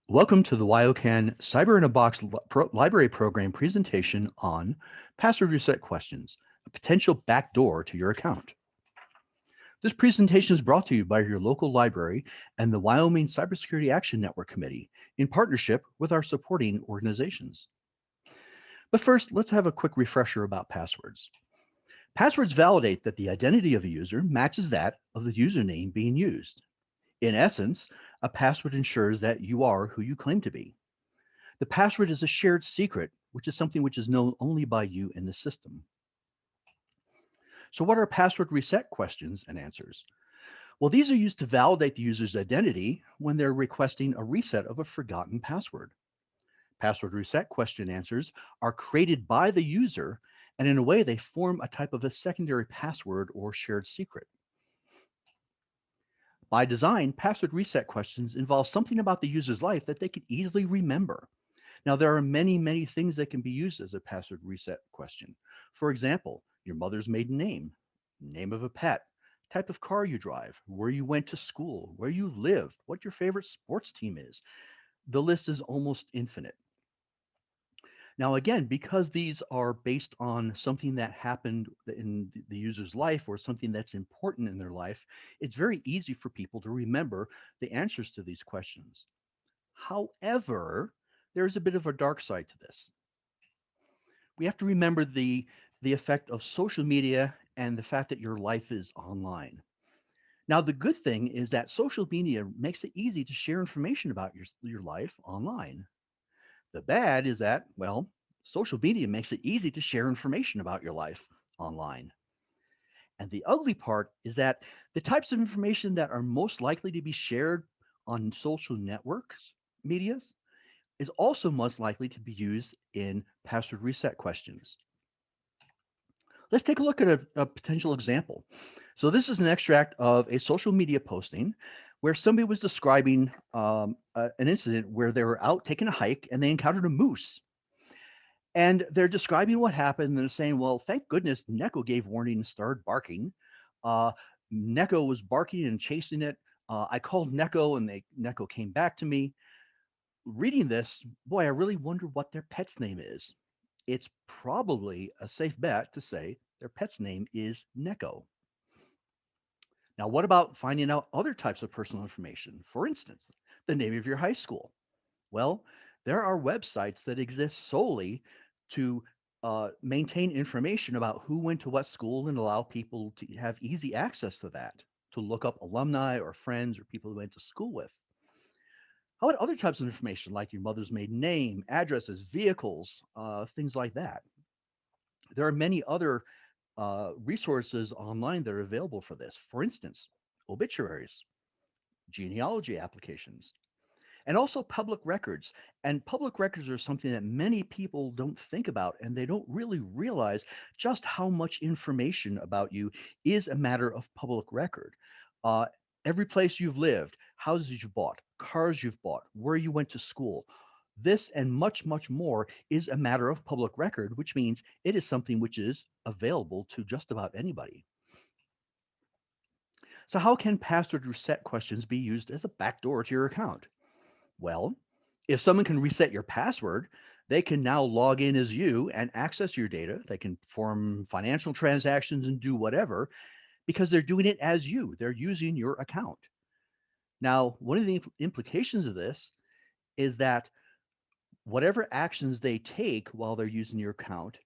Welcome to the Wyoming CAN Cyber in a Box Library Program presentation on password reset questions, a potential backdoor to your account. This presentation is brought to you by your local library and the Wyoming Cybersecurity Action Network Committee in partnership with our supporting organizations. But first, let's have a quick refresher about passwords. Passwords validate that the identity of a user matches that of the username being used. In essence, a password ensures that you are who you claim to be. The password is a shared secret, which is something which is known only by you and the system. So what are password reset questions and answers? Well, these are used to validate the user's identity when they're requesting a reset of a forgotten password. Password reset question answers are created by the user, and in a way, they form a type of a secondary password or shared secret. By design, password reset questions involve something about the user's life that they can easily remember. Now, there are many things that can be used as a password reset question. For example, your mother's maiden name, name of a pet, type of car you drive, where you went to school, where you live, what your favorite sports team is. The list is almost infinite. Now, again, because these are based on something that happened in the user's life or something that's important in their life, it's very easy for people to remember the answers to these questions. However, there's a bit of a dark side to this. We have to remember the effect of social media and the fact that your life is online. Now, the good thing is that social media makes it easy to share information about your life online. The bad is that, well, social media makes it easy to share information about your life online. And the ugly part is that the types of information that are most likely to be shared on social networks, medias, is also most likely to be used in password reset questions. Let's take a look at a potential example. So this is an extract of a social media posting where somebody was describing an incident where they were out taking a hike and they encountered a moose. And they're describing what happened and they're saying, well, thank goodness Neko gave warning and started barking. Uh, Neko was barking and chasing it. I called Neko and Neko came back to me. Reading this, boy, I really wonder what their pet's name is. It's probably a safe bet to say their pet's name is Neko. Now, what about finding out other types of personal information? For instance, the name of your high school. Well, there are websites that exist solely to maintain information about who went to what school and allow people to have easy access to that, to look up alumni or friends or people who went to school with. How about other types of information like your mother's maiden name, addresses, vehicles, things like that? There are many other resources online that are available for this. For instance, obituaries, genealogy applications, and also public records. And public records are something that many people don't think about, and they don't really realize just how much information about you is a matter of public record. Uh, every place you've lived, houses you've bought, cars you've bought, where you went to school. This and much more is a matter of public record, which means it is something which is available to just about anybody. So, how can password reset questions be used as a backdoor to your account? Well, if someone can reset your password, they can now log in as you and access your data. They can perform financial transactions and do whatever because they're doing it as you. They're using your account. Now, one of the implications of this is that whatever actions they take while they're using your account,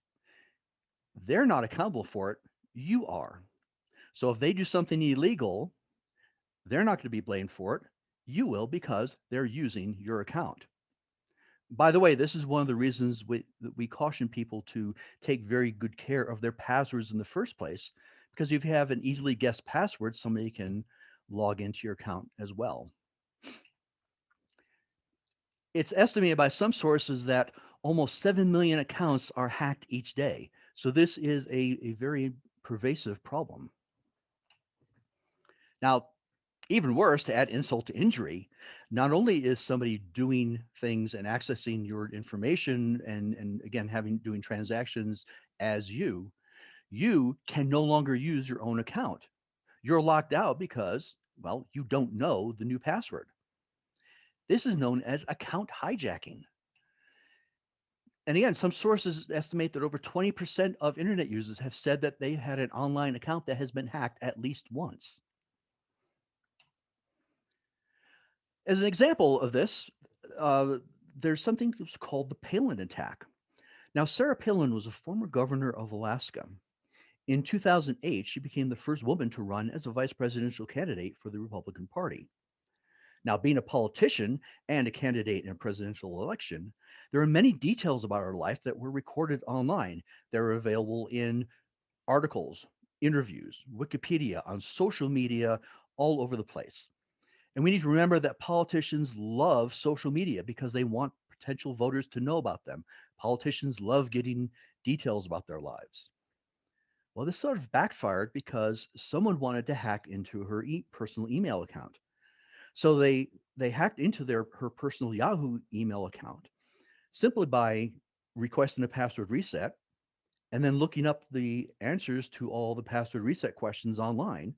they're not accountable for it. You are. So if they do something illegal, they're not going to be blamed for it. You will because they're using your account. By the way, this is one of the reasons that we caution people to take very good care of their passwords in the first place, because if you have an easily guessed password, somebody can log into your account as well. It's estimated by some sources that almost 7 million accounts are hacked each day. So this is a very pervasive problem. Now, even worse, to add insult to injury, not only is somebody doing things and accessing your information and again having doing transactions as you can no longer use your own account. You're locked out because, well, you don't know the new password. This is known as account hijacking. And again, some sources estimate that over 20% of internet users have said that they had an online account that has been hacked at least once. As an example of this, uh, there's something that's called the Payload Attack. Now, Sarah Palin was a former governor of Alaska. In 2008, she became the first woman to run as a vice presidential candidate for the Republican Party. Now, being a politician and a candidate in a presidential election, there are many details about her life that were recorded online. They're available in articles, interviews, Wikipedia, on social media, all over the place. And we need to remember that politicians love social media because they want potential voters to know about them. Politicians love getting details about their lives. Well, this sort of backfired because someone wanted to hack into her personal email account. So they hacked into her personal Yahoo email account simply by requesting a password reset and then looking up the answers to all the password reset questions online.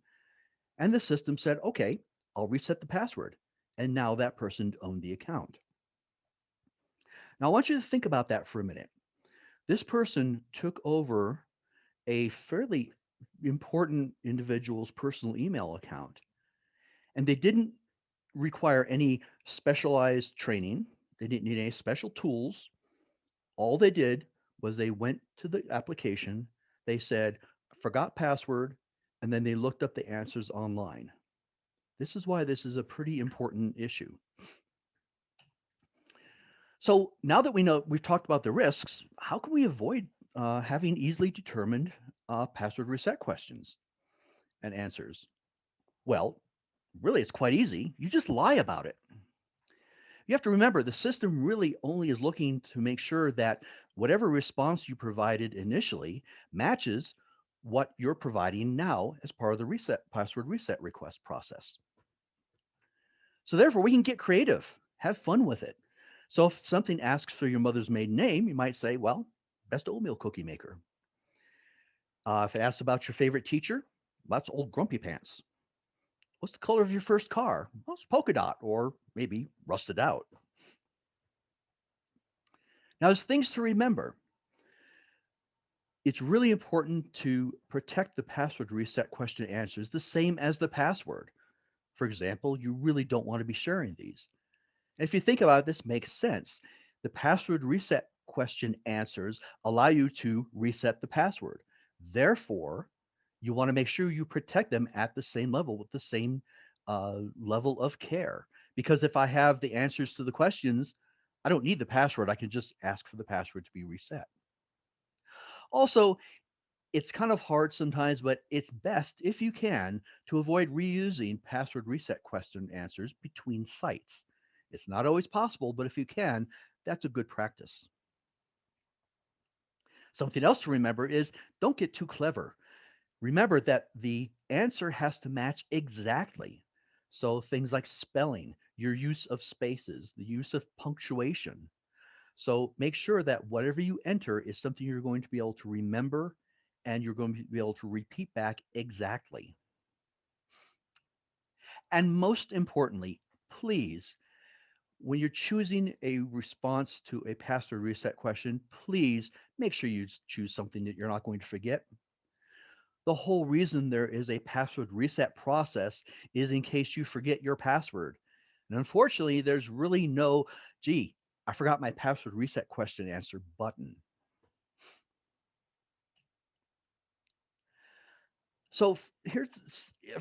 And the system said, okay, I'll reset the password. And now that person owned the account. Now, I want you to think about that for a minute. This person took over a fairly important individual's personal email account, and they didn't require any specialized training. They didn't need any special tools. All they did was they went to the application, they said, forgot password, and then they looked up the answers online. This is why this is a pretty important issue. So now that we know we've talked about the risks, how can we avoid having easily determined password reset questions and answers? Well, really, it's quite easy. You just lie about it. You have to remember the system really only is looking to make sure that whatever response you provided initially matches what you're providing now as part of the reset password reset request process. So therefore, we can get creative, have fun with it. So if something asks for your mother's maiden name, you might say, well, best oatmeal cookie maker. If it asks about your favorite teacher, that's old grumpy pants. What's the color of your first car? Well, it's polka dot or maybe rusted out. Now, there's things to remember. It's really important to protect the password reset question answers the same as the password. For example, you really don't want to be sharing these. And if you think about it, this makes sense. The password reset question answers allow you to reset the password. Therefore, you want to make sure you protect them at the same level with the same level of care. Because if I have the answers to the questions, I don't need the password. I can just ask for the password to be reset. Also, it's kind of hard sometimes, but it's best if you can to avoid reusing password reset question answers between sites. It's not always possible, but if you can, that's a good practice. Something else to remember is don't get too clever. Remember that the answer has to match exactly. So things like spelling, your use of spaces, the use of punctuation. So make sure that whatever you enter is something you're going to be able to remember and you're going to be able to repeat back exactly. And most importantly, please, when you're choosing a response to a password reset question, please make sure you choose something that you're not going to forget. The whole reason there is a password reset process is in case you forget your password. And unfortunately, there's really no, gee, I forgot my password reset question answer button. So here's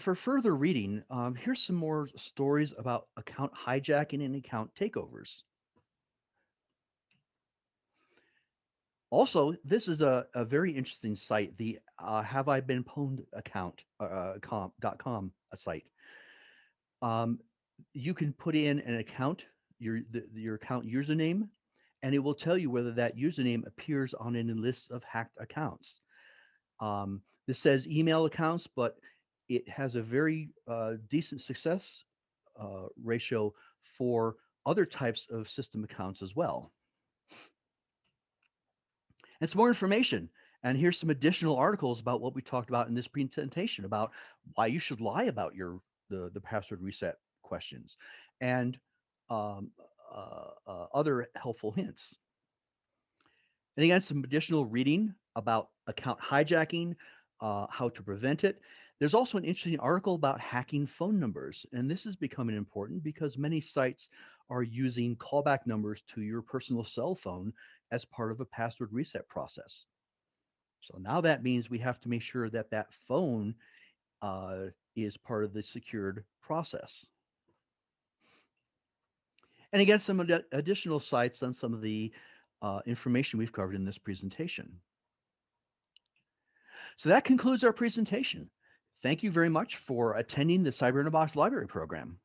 for further reading. Here's some more stories about account hijacking and account takeovers. Also, this is a very interesting site, the Have I Been Pwned account .com a site. Um, you can put in an account, your account username, and it will tell you whether that username appears on any list of hacked accounts. This says email accounts, but it has a very decent success ratio for other types of system accounts as well. And some more information. And here's some additional articles about what we talked about in this presentation about why you should lie about the password reset questions. And um, other helpful hints. And again, some additional reading about account hijacking, how to prevent it. There's also an interesting article about hacking phone numbers, and this is becoming important because many sites are using callback numbers to your personal cell phone as part of a password reset process. So now that means we have to make sure that that phone uh, is part of the secured process. And again, some additional sites on some of the information we've covered in this presentation. So that concludes our presentation. Thank you very much for attending the Cyber in a Box Library program.